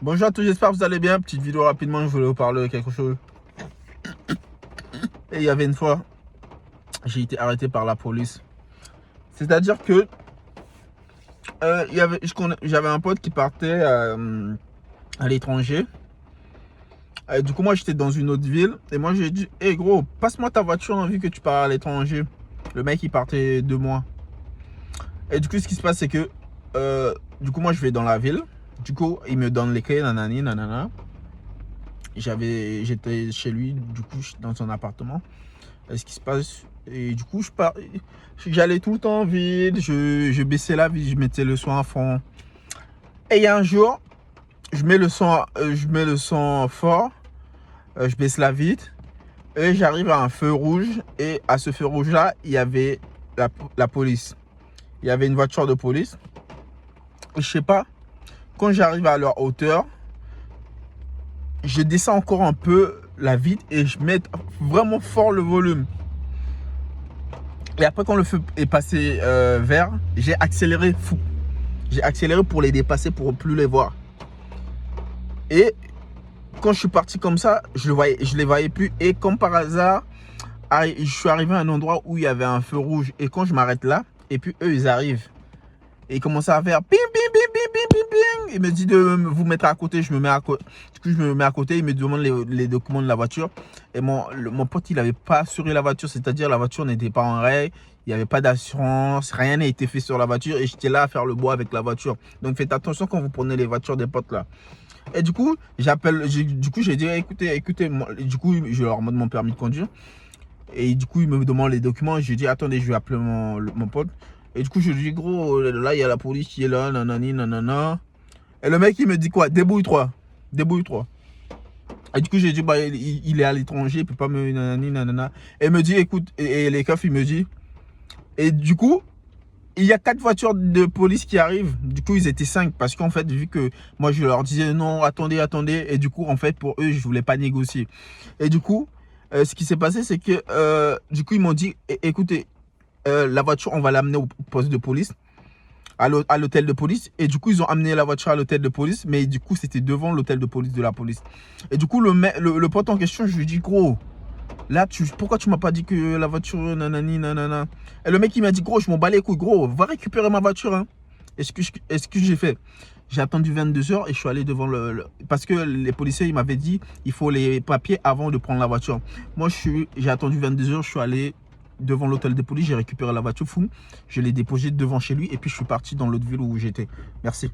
Bonjour à tous, j'espère que vous allez bien. Petite vidéo rapidement, je voulais vous parler de quelque chose. Et il y avait une fois, j'ai été arrêté par la police. C'est-à-dire que j'avais un pote qui partait à l'étranger. Du coup, moi, j'étais dans une autre ville. Et moi, j'ai dit, hé gros, passe-moi ta voiture vu que tu pars à l'étranger. Le mec, il partait 2 mois. Et du coup, ce qui se passe, c'est que du coup, moi, je vais dans la ville. Du coup, il me donne les clés, nanani, nanana. J'étais chez lui, du coup, dans son appartement. Et ce qui se passe, et du coup, j'allais tout le temps vite, je baissais la vie, je mettais le son à fond. Et il y a un jour, je mets le son fort, je baisse la vite, et j'arrive à un feu rouge. Et à ce feu rouge-là, il y avait la police. Il y avait une voiture de police. Et je sais pas, quand j'arrive à leur hauteur, je descends encore un peu la vitre et je mets vraiment fort le volume. Et après, quand le feu est passé vert, j'ai accéléré fou. J'ai accéléré pour les dépasser, pour plus les voir. Et quand je suis parti comme ça, je les voyais plus. Et comme par hasard, je suis arrivé à un endroit où il y avait un feu rouge. Et quand je m'arrête là, et puis eux, ils arrivent. Et ils commençaient à faire ping, ping, ping, ping, ping, ping, ping. Il me dit de vous mettre à côté. Je me mets à côté. Du coup, je me mets à côté. Il me demande les documents de la voiture. Et mon pote, il n'avait pas assuré la voiture. C'est-à-dire, la voiture n'était pas en règle. Il n'y avait pas d'assurance. Rien n'a été fait sur la voiture. Et j'étais là à faire le bois avec la voiture. Donc, faites attention quand vous prenez les voitures des potes là. Et du coup, j'ai dit, écoutez. Du coup, je leur demande mon permis de conduire. Et du coup, il me demande les documents. Je dis, attendez, je vais appeler mon pote. Et du coup, je lui dis, gros, là, il y a la police qui est là, nanani, nanana. Et le mec, il me dit quoi? Débrouille-toi. Débrouille-toi. Et du coup, j'ai dit, bah, il est à l'étranger, il peut pas me nanani, nanana. Et il me dit, écoute, et les keufs, il me dit. Et du coup, il y a 4 voitures de police qui arrivent. Du coup, ils étaient 5. Parce qu'en fait, vu que moi, je leur disais, non, attendez, attendez. Et du coup, en fait, pour eux, je voulais pas négocier. Et du coup, ce qui s'est passé, c'est que, du coup, ils m'ont dit, écoutez, la voiture, on va l'amener au poste de police, à l'hôtel de police. Et du coup, ils ont amené la voiture à l'hôtel de police. Mais du coup, c'était devant l'hôtel de police de la police. Et du coup, le pote en question, je lui dis, gros, là, pourquoi tu m'as pas dit que la voiture, nanani, nanana. Et le mec, il m'a dit, gros, je m'en bats les couilles, gros, va récupérer ma voiture. Hein. Et ce que j'ai fait, j'ai attendu 22 h et je suis allé devant parce que les policiers, ils m'avaient dit, il faut les papiers avant de prendre la voiture. Moi, j'ai attendu 22 h, je suis allé devant l'hôtel de police, j'ai récupéré la voiture, fou. Je l'ai déposée devant chez lui et puis je suis parti dans l'autre ville où j'étais. Merci.